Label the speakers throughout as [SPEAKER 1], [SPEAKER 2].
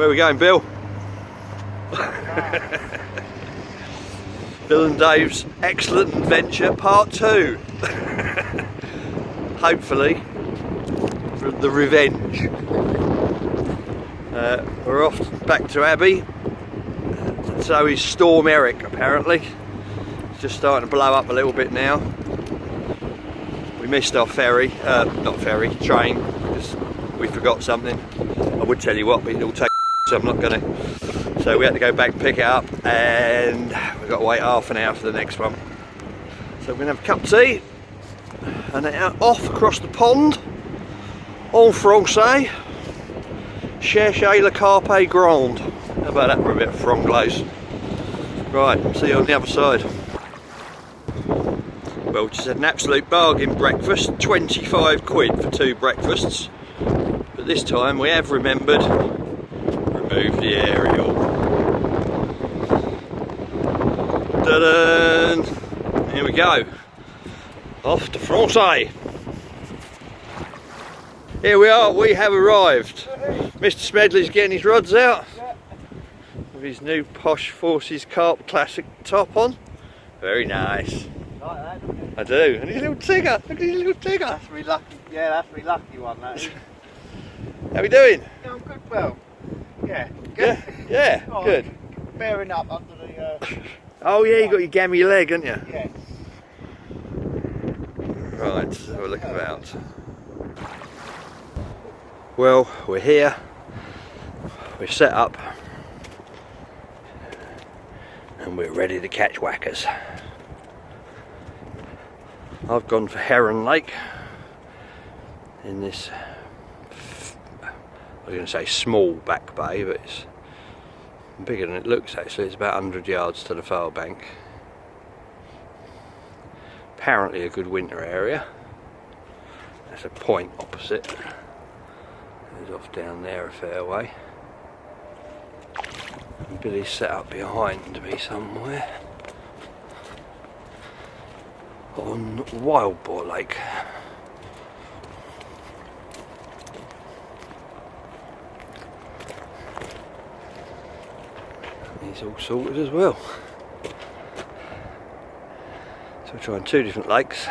[SPEAKER 1] Where are we going, Bill? Bill and Dave's excellent adventure part 2. Hopefully, for the revenge. We're off back to Abbey. So is Storm Eric, apparently. It's just starting to blow up a little bit now. We missed our ferry, train, because we forgot something. I would tell you what, but it'll take, so I'm not gonna. So we had to go back and pick it up, and we've got to wait half an hour for the next one. So we're gonna have a cup of tea, and then off across the pond, en français, cherchez le carpe grande. How about that for a bit of franglaise? Right, see you on the other side. Well, just had an absolute bargain breakfast, 25 quid for 2 breakfasts. But this time we have remembered, remove the aerial. Ta-da! Here we go. Off to Francais. Here we are, we have arrived. Mr. Smedley's getting his rods out. With his new Posh Forces Carp Classic top on. Very nice.
[SPEAKER 2] Like that, don't you?
[SPEAKER 1] I do. And his little tigger. Look at his little tigger.
[SPEAKER 2] That's me lucky. Yeah, that's me lucky one. That is.
[SPEAKER 1] How we doing?
[SPEAKER 2] Yeah, I'm good. Well, yeah. Good.
[SPEAKER 1] Yeah,
[SPEAKER 2] Oh,
[SPEAKER 1] good.
[SPEAKER 2] Bearing up under the.
[SPEAKER 1] Oh yeah, you got your gammy leg, haven't you?
[SPEAKER 2] Yeah.
[SPEAKER 1] Right, let's have a look about. Well, we're here. We're set up. And we're ready to catch whackers. I've gone for Heron Lake in this, I was going to say small back bay, but it's bigger than it looks actually. It's about 100 yards to the far bank. Apparently a good winter area. There's a point opposite. There's off down there a fair way. And Billy's set up behind me somewhere. On Wild Boar Lake. He's all sorted as well. So we're trying 2 different lakes.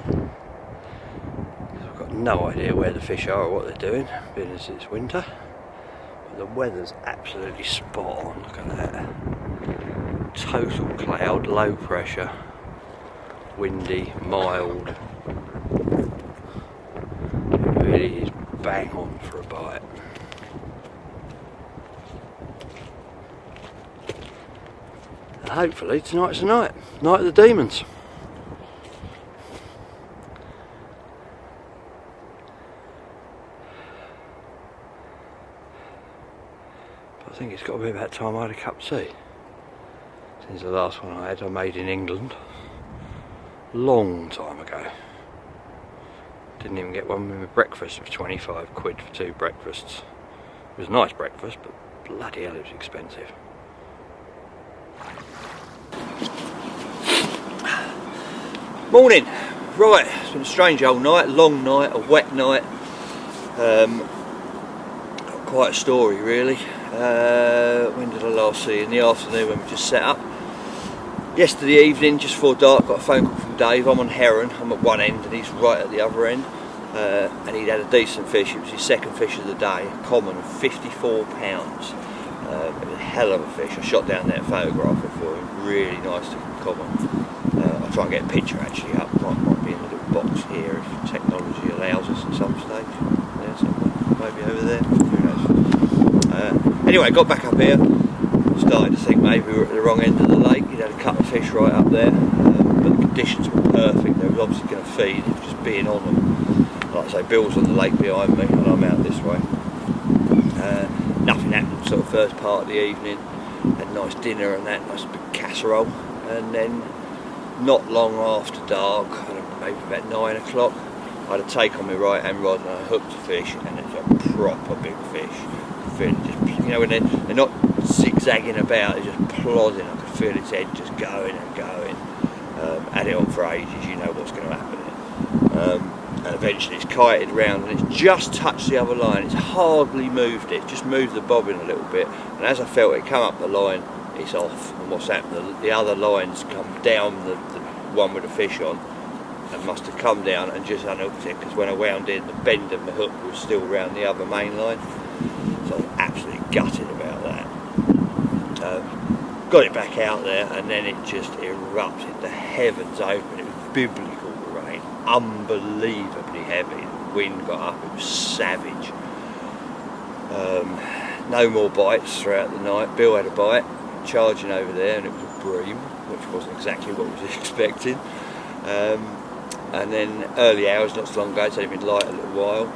[SPEAKER 1] I've got no idea where the fish are or what they're doing, being as it's winter. But the weather's absolutely spot on, look at that. Total cloud, low pressure, windy, mild. It really is bang on for a bite. And hopefully tonight's the night of the demons. But I think it's got to be about time I had a cup of tea. Since the last one I had, I made in England. Long time ago. Didn't even get one with my breakfast for 25 quid for 2 breakfasts. It was a nice breakfast, but bloody hell it was expensive. Morning! Right, it's been a strange old night, long night, a wet night. Quite a story really. When did I last see you? In the afternoon when we just set up. Yesterday evening, just before dark, got a phone call from Dave. I'm on Heron, I'm at one end and he's right at the other end. And he'd had a decent fish, it was his second fish of the day, a common of 54 pounds. It was a hell of a fish. I shot down there and photographed it for him, really nice looking common. I'll try and get a picture actually up, might be in a little box here if technology allows us at some stage. There somewhere, maybe over there, who knows. Anyway, got back up here. Started to think maybe we were at the wrong end of the lake. He'd had a couple of fish right up there, but the conditions were perfect. They were obviously going to feed, it was just being on them. Like I say, Bill's on the lake behind me and I'm out this way. Nothing happened sort of first part of the evening. Had a nice dinner and that, nice big casserole. And then not long after dark, maybe about 9 o'clock, I had a take on my right hand rod and I hooked a fish, and it's a proper big fish. Just, you know, when they're not zigzagging about, they're just plodding. I could feel its head just going and going. Had it on for ages, you know what's going to happen. and eventually it's kited round and it's just touched the other line. It's hardly moved it, just moved the bobbin a little bit, and as I felt it come up the line, it's off. And what's happened, the other line's come down the one with the fish on, and must have come down and just unhooked it, because when I wound in, the bend of the hook was still round the other main line. So I was absolutely gutted about that. Got it back out there, and then it just erupted. The heavens opened. It was biblical rain, unbelievably heavy. The wind got up, it was savage. No more bites throughout the night. Bill had a bite, charging over there, and it was a bream, which wasn't exactly what we was expecting. And then early hours, not so long ago, it's only been light a little while.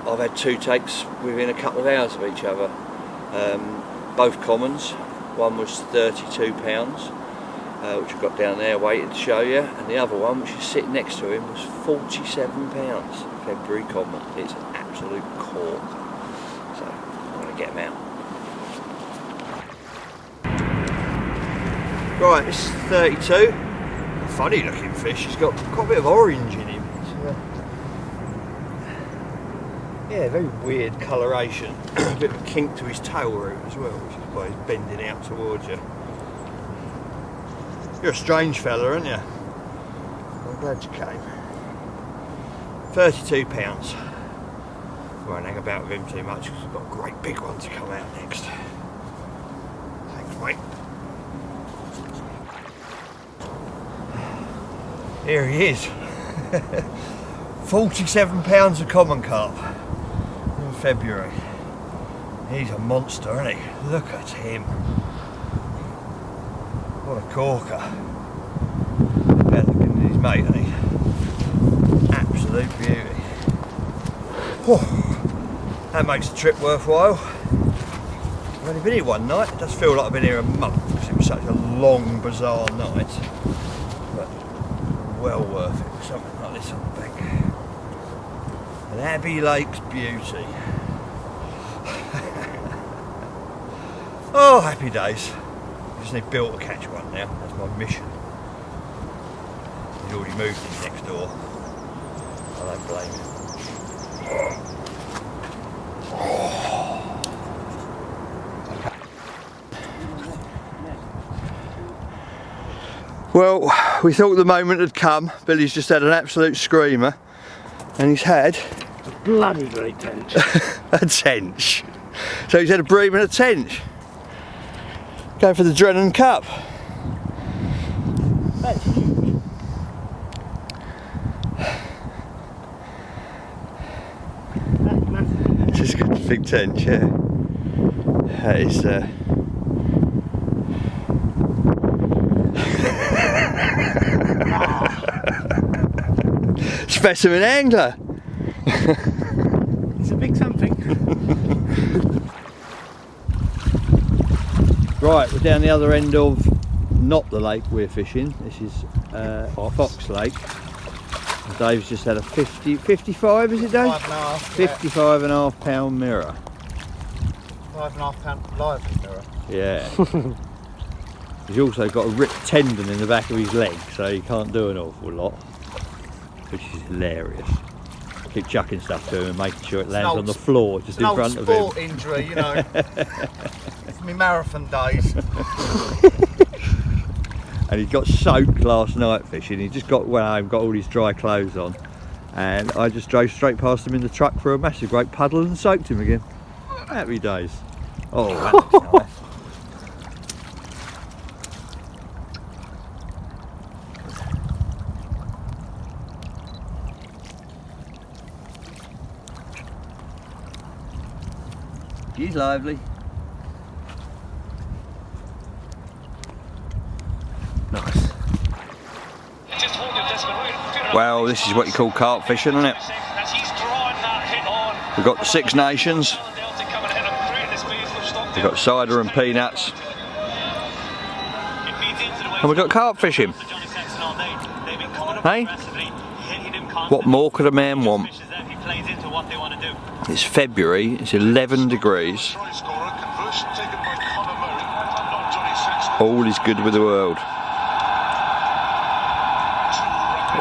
[SPEAKER 1] I've had 2 takes within a couple of hours of each other. Both commons. One was £32, which I've got down there waiting to show you, and the other one, which is sitting next to him, was £47. February common. It's an absolute cork. So I'm going to get him out. Right, this is 32. Funny looking fish. He's got quite a bit of orange in him. Yeah, very weird coloration. A bit of a kink to his tail root as well, which is why he's bending out towards you. You're a strange fella, aren't you? I'm glad you came. £32. Won't hang about with him too much because we've got a great big one to come out next. Thanks, mate. Here he is. £47 of common carp in February. He's a monster, isn't he? Look at him. What a corker. Better looking than his mate, isn't he? Absolute beauty. Whew. That makes the trip worthwhile. I've only been here one night. It does feel like I've been here a month because it was such a long, bizarre night. But well worth it with something like this on the bank. An Abbey Lake's beauty. Oh, happy days. I just need Bill to catch one now. That's my mission. He's already moved his next door. I don't blame him. Well, we thought the moment had come. Billy's just had an absolute screamer, and he's had
[SPEAKER 2] a bloody great tench.
[SPEAKER 1] a tench. So he's had a bream and a tench. Going for the Drennan Cup.
[SPEAKER 2] That's huge. That's massive.
[SPEAKER 1] Just a good big tench, yeah. That is. Specimen angler.
[SPEAKER 2] It's a big something.
[SPEAKER 1] Right, we're down the other end of not the lake we're fishing. This is our Fox Lake. And Dave's just had a 55, is it, Dave? 55.5 pound mirror.
[SPEAKER 2] 5.5 pound live mirror.
[SPEAKER 1] Yeah. He's also got a ripped tendon in the back of his leg, so he can't do an awful lot, which is hilarious. Keep chucking stuff to him and making sure it lands on the floor just in front of him.
[SPEAKER 2] Sport injury, you know. It's my marathon days.
[SPEAKER 1] And he got soaked last night fishing. He just got went home, got all his dry clothes on, and I just drove straight past him in the truck for a massive great puddle and soaked him again. Happy days. Oh, that looks nice. He's lively. Nice. Well, this is what you call carp fishing, isn't it? We've got the Six Nations. We've got cider and peanuts. And we've got carp fishing. Hey? What more could a man want? It's February, it's 11 degrees. All is good with the world.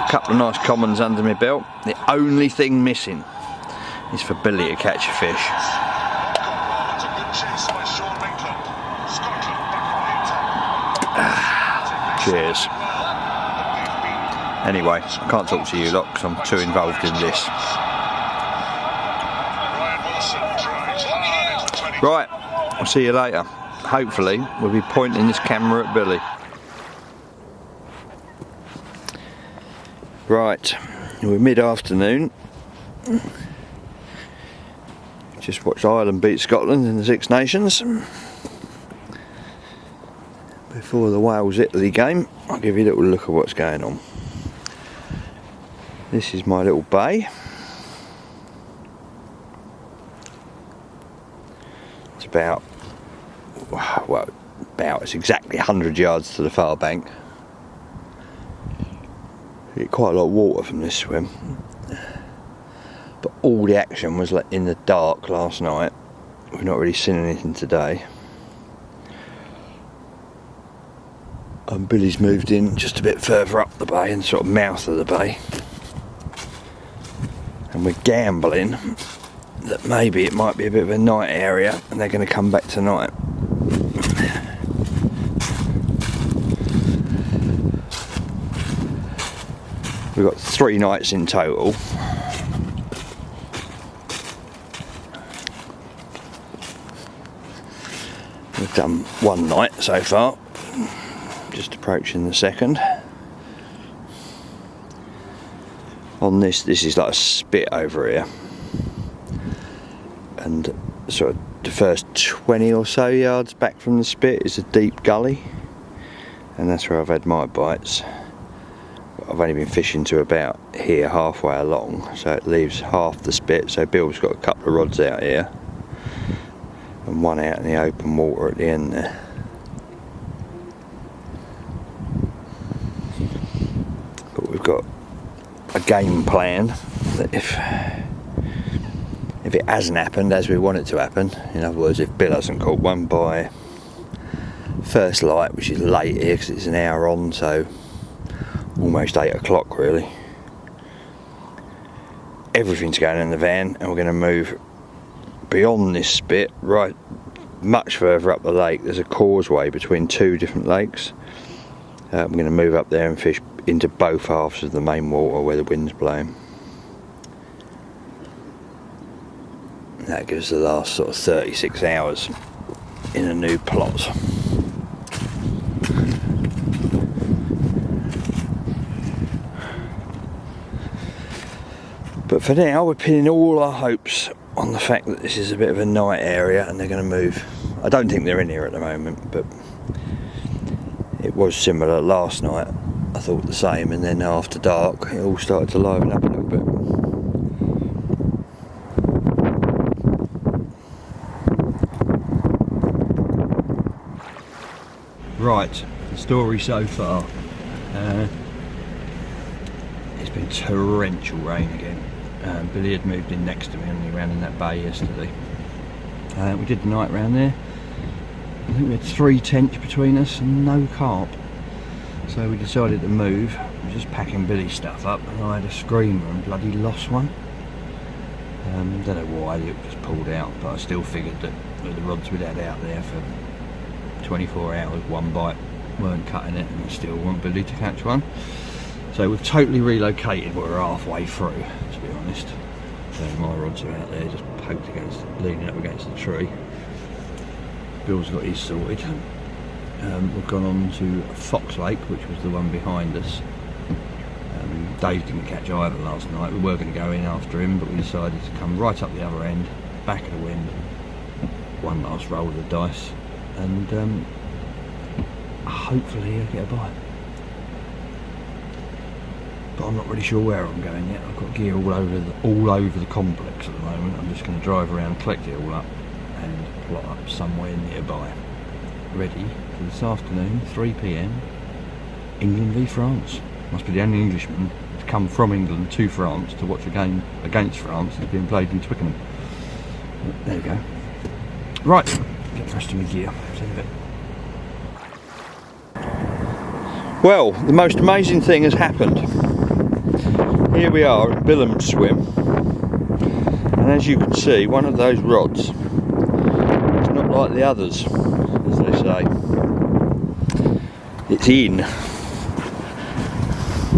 [SPEAKER 1] got a couple of nice commons under my belt. The only thing missing is for Billy to catch a fish. Cheers. Anyway, I can't talk to you lot because I'm too involved in this. Right, I'll see you later. Hopefully, we'll be pointing this camera at Billy. Right, we're mid-afternoon. Just watched Ireland beat Scotland in the Six Nations. Before the Wales-Italy game, I'll give you a little look at what's going on. This is my little bay. It's about, well, it's exactly 100 yards to the far bank. You get quite a lot of water from this swim. But all the action was like in the dark last night. We've not really seen anything today. And Billy's moved in just a bit further up the bay and sort of mouth of the bay. And we're gambling that maybe it might be a bit of a night area and they're going to come back tonight. We've got 3 nights in total. We've done 1 night so far, just approaching the second. On this is like a spit over here, and sort of the first 20 or so yards back from the spit is a deep gully, and that's where I've had my bites. I've only been fishing to about here, halfway along, so it leaves half the spit. So Bill's got a couple of rods out here and 1 out in the open water at the end there. But we've got a game plan that if it hasn't happened as we want it to happen, in other words, if Bill hasn't caught one by first light, which is late here because it's an hour on, so almost 8 o'clock really, everything's going in the van and we're going to move beyond this spit, right much further up the lake. There's a causeway between 2 different lakes. I'm going to move up there and fish into both halves of the main water where the wind's blowing. That gives the last sort of 36 hours in a new plot. But for now, we're pinning all our hopes on the fact that this is a bit of a night area and they're going to move. I don't think they're in here at the moment, but it was similar last night. I thought the same, and then after dark, it all started to liven up a little bit. Right, the story so far. It's been torrential rain again. Billy had moved in next to me and he ran in that bay yesterday. We did the night round there. I think we had 3 tench between us and no carp. So we decided to move. I was just packing Billy's stuff up and I had a screamer and bloody lost one. Don't know why, it just pulled out, but I still figured that the rods we'd had out there for 24 hours, 1 bite, weren't cutting it, and I still want Billy to catch one. So we've totally relocated. We're halfway through, to be honest. So my rods are out there, just poked against, leaning up against the tree. Bill's got his sorted. We've gone on to Fox Lake, which was the one behind us. Dave didn't catch either last night. We were going to go in after him, but we decided to come right up the other end, back of the wind, 1 last roll of the dice, and hopefully I'll get a bite. But I'm not really sure where I'm going yet. I've got gear all over the complex at the moment. I'm just going to drive around, collect it all up, and plot up somewhere nearby, ready for this afternoon, 3 PM, England v France. Must be the only Englishman to come from England to France to watch a game against France that's being played in Twickenham. There we go. Right, get the rest of my gear. See you in a bit. Well, the most amazing thing has happened. Here we are at Bilham Swim, and as you can see, one of those rods is not like the others, as they say. It's in.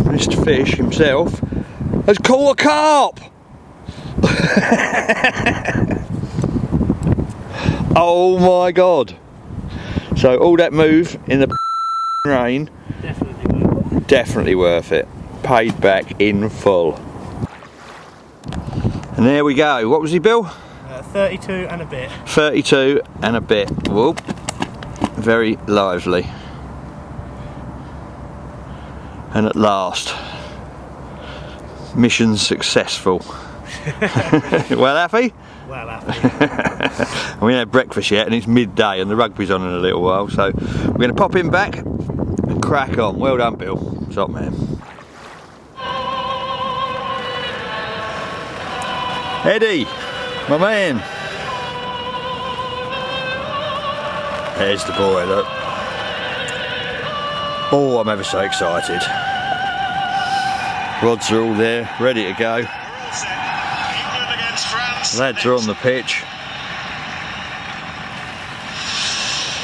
[SPEAKER 1] Mr. Fish himself has caught a carp! Oh my god! So all that move in the rain, definitely worth it. Paid back in full. And there we go. What was he, Bill?
[SPEAKER 2] 32 and a bit.
[SPEAKER 1] 32 and a bit. Whoop. Very lively. And at last, mission successful. Well happy?
[SPEAKER 2] Well happy.
[SPEAKER 1] We ain't had breakfast yet and it's midday and the rugby's on in a little while, so we're going to pop him back and crack on. Well done, Bill. Top man. Eddie, my man. There's the boy, look. Oh, I'm ever so excited. Rods are all there, ready to go. Lads are on the pitch.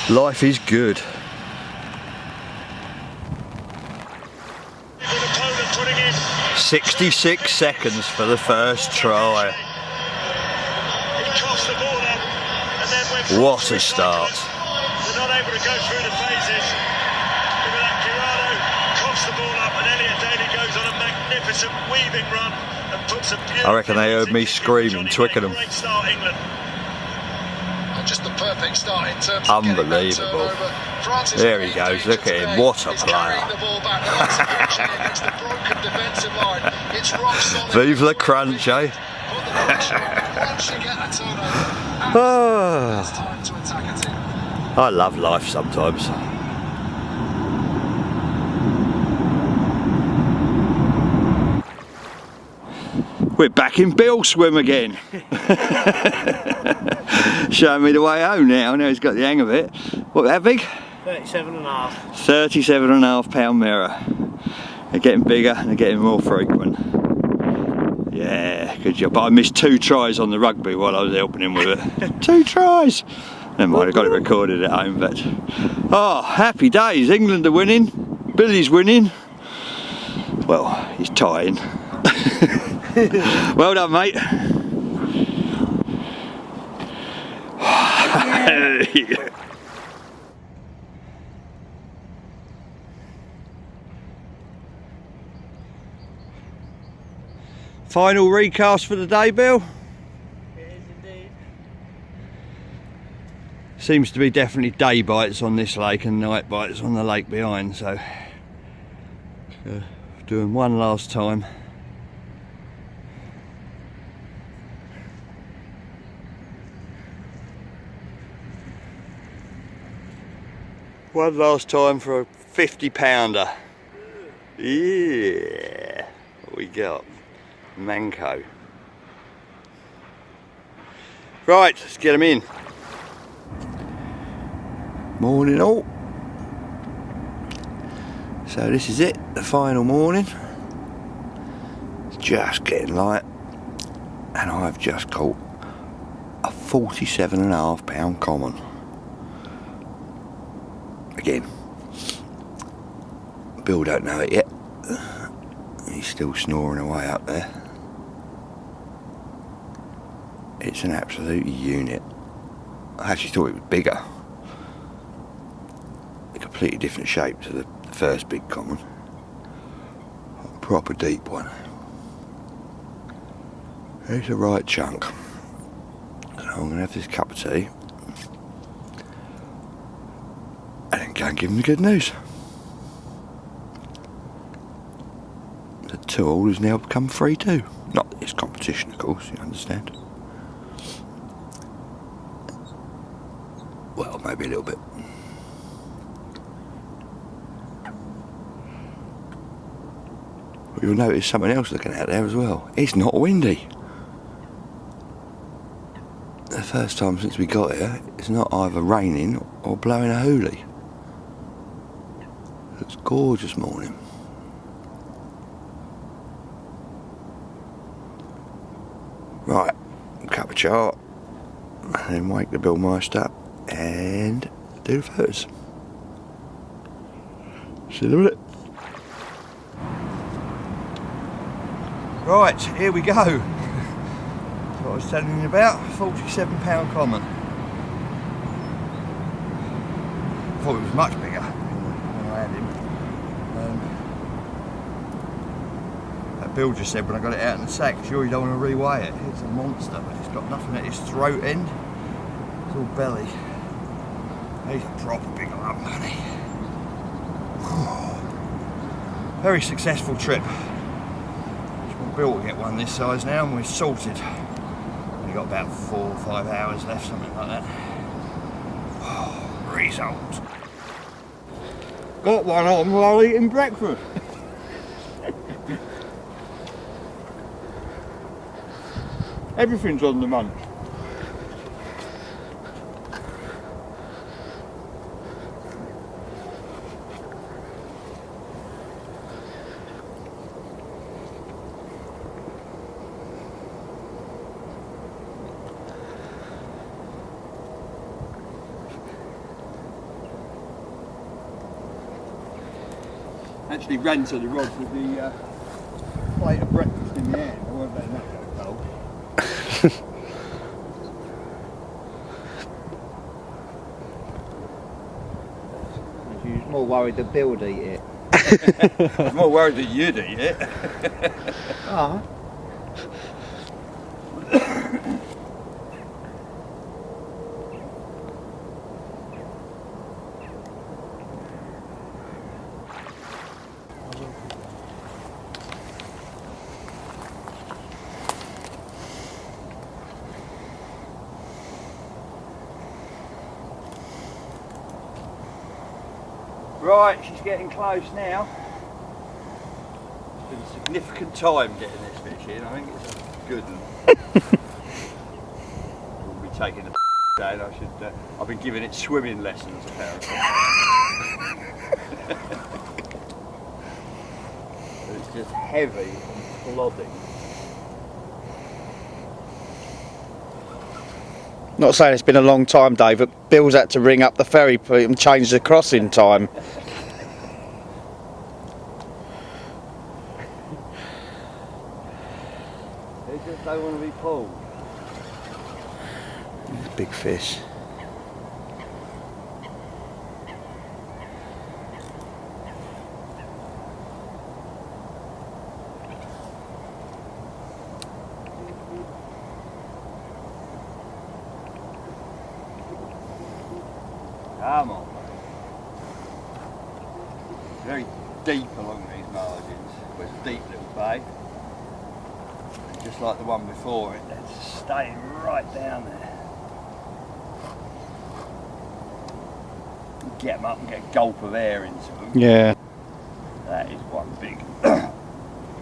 [SPEAKER 1] Life is good. 66 seconds for the first try. What a start.
[SPEAKER 3] They're not able to go through the phases. Look at that, Kirano coughs the ball up and Elliot Daly goes on a magnificent weaving run and puts a beautiful...
[SPEAKER 1] I reckon they heard me screaming, Twickenham.
[SPEAKER 3] Great start, England.
[SPEAKER 4] Just the perfect start in terms of
[SPEAKER 1] unbelievable. There he goes, look at him, what a player. Vive la crunch, eh? I love life sometimes. We're back in Bill Swim again. Showing me the way home now. Now he's got the hang of it. What, that big?
[SPEAKER 2] 37.5.
[SPEAKER 1] 37.5 pound mirror. They're getting bigger and they're getting more frequent. Yeah, good job. But I missed 2 tries on the rugby while I was helping him with it. 2 tries. Never mind, I got it recorded at home. But oh, happy days. England are winning. Billy's winning. Well, he's tying. Well done, mate. Final recast for the day, Bill?
[SPEAKER 2] It is indeed.
[SPEAKER 1] Seems to be definitely day bites on this lake and night bites on the lake behind, so doing one last time. One last time for a 50 pounder. Yeah, what we got? Manco. Right, let's get them in. Morning all. So this is it, the final morning. It's just getting light. And I've just caught a 47.5 pound common. Again, Bill don't know it yet. He's still snoring away up there. It's an absolute unit. I actually thought it was bigger. A completely different shape to the first big common. A proper deep one. It's a right chunk. So I'm going to have this cup of tea. And then go and give him the good news. The 2-all has now become 3-2. Not that it's competition, of course, you understand. Well, maybe a little bit. But you'll notice something else looking out there as well. It's not windy. The first time since we got here, it's not either raining or blowing a hoolie. It's a gorgeous morning. chart, and then wake the Billmeister up and do the photos. See you in a minute. Right, here we go. That's what I was telling you about, £47 common. I thought it was much bigger when I had him. That Bill just said when I got it out in the sack, sure you don't want to reweigh it. It's a monster, but it's got nothing at its throat end. It's all belly. He's a proper big lump, isn't he? Very successful trip. Just want Bill to get one this size now and we're sorted. We've got about 4 or 5 hours left, something like that. Result. Got one on while eating breakfast. Everything's on the munch. Actually ran to the rod with the plate of breakfast in the hand. I won't let that go cold.
[SPEAKER 2] She was more worried that Bill would eat it.
[SPEAKER 1] I was more worried that you'd eat it.
[SPEAKER 2] Ah.
[SPEAKER 1] Right, she's getting close now. It's been a significant time getting this fish in. I think it's a good one. We'll be taking the down. I've been giving it swimming lessons apparently. It's just heavy and plodding.
[SPEAKER 2] Not saying it's been a long time, Dave, but Bill's had to ring up the ferry and change the crossing time.
[SPEAKER 1] They just don't want to be pulled.
[SPEAKER 2] Big fish.
[SPEAKER 1] Come on. Very deep along these margins. Well, it's a deep little bay. And just like the one before it, it's staying right down there. Get them up and get a gulp of air into them.
[SPEAKER 2] Yeah.
[SPEAKER 1] That is one big,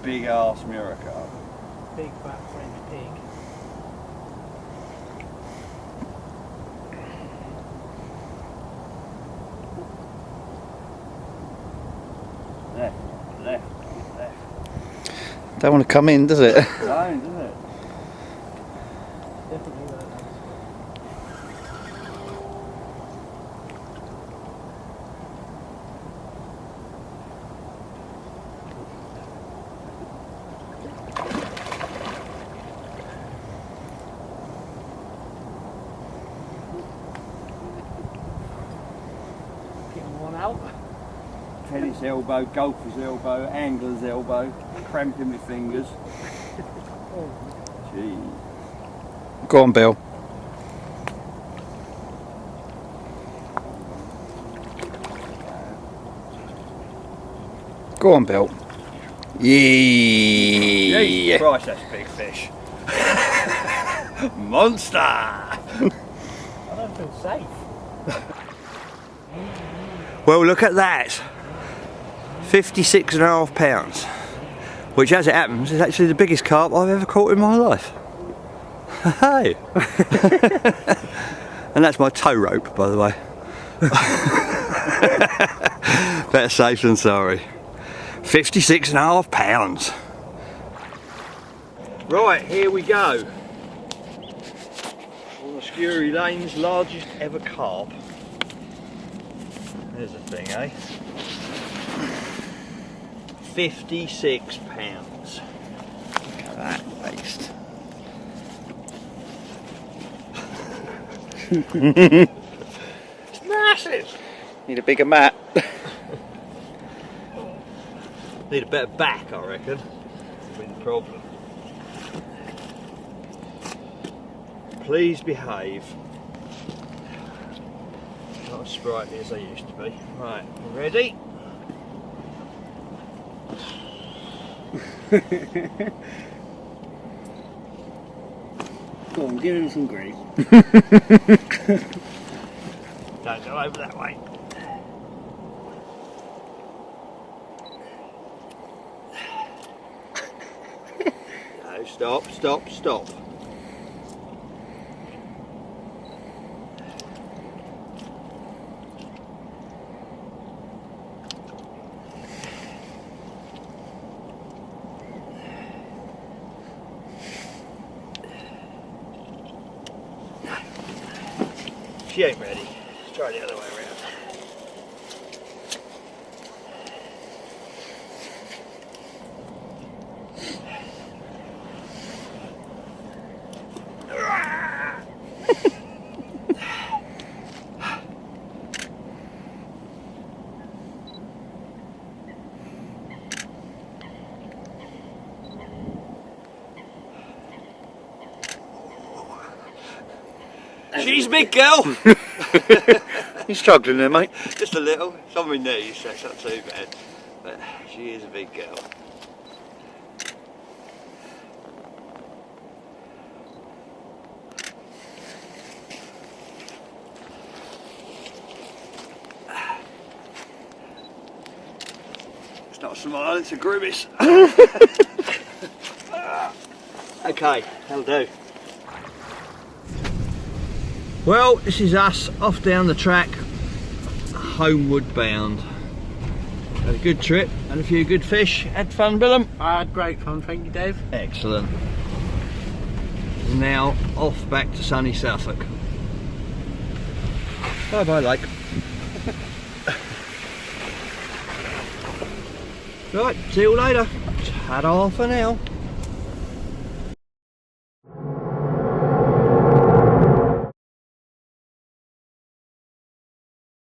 [SPEAKER 1] big arse miracle.
[SPEAKER 5] Big fat French pig.
[SPEAKER 1] Left.
[SPEAKER 2] Don't want to come in, does it?
[SPEAKER 1] Don't, doesn't it?
[SPEAKER 5] Definitely that. Getting one out.
[SPEAKER 1] Tennis elbow, golfer's elbow, angler's elbow, cramping my fingers. Jeez.
[SPEAKER 2] Go on, Bill. Go on, Bill.
[SPEAKER 1] Jesus
[SPEAKER 2] Yeah.
[SPEAKER 1] Christ, that's a big fish. Monster!
[SPEAKER 5] I don't feel safe.
[SPEAKER 1] Well, look at that. 56.5 pounds. Which, as it happens, is actually the biggest carp I've ever caught in my life. Hey! And that's my tow rope, by the way. Better safe than sorry. 56.5 pounds. Right, here we go. Drury Lane's largest ever carp. There's the thing, eh? 56 pounds.
[SPEAKER 2] Look at that waste.
[SPEAKER 1] It's massive.
[SPEAKER 2] Need a bigger mat.
[SPEAKER 1] Need a better back, I reckon. That's been the problem. Please behave. Not as sprightly as they used to be. Right, ready?
[SPEAKER 5] Go on, give him some grief.
[SPEAKER 1] Don't go over that way. No, stop, stop, stop. She ain't ready. Let's try the other way around. She's a big girl.
[SPEAKER 2] You struggling there, mate?
[SPEAKER 1] Just a little. It's on my knees, so it's not too bad. But she is a big girl. It's not a smile, it's a grimace. Okay, that'll do. Well, this is us off down the track, homeward bound. Had a good trip, had a few good fish. Had fun, Billum?
[SPEAKER 5] I had great fun, thank you, Dave.
[SPEAKER 1] Excellent. Now off back to sunny Suffolk. Bye bye, lake. Right, see you later. Ta-da for now.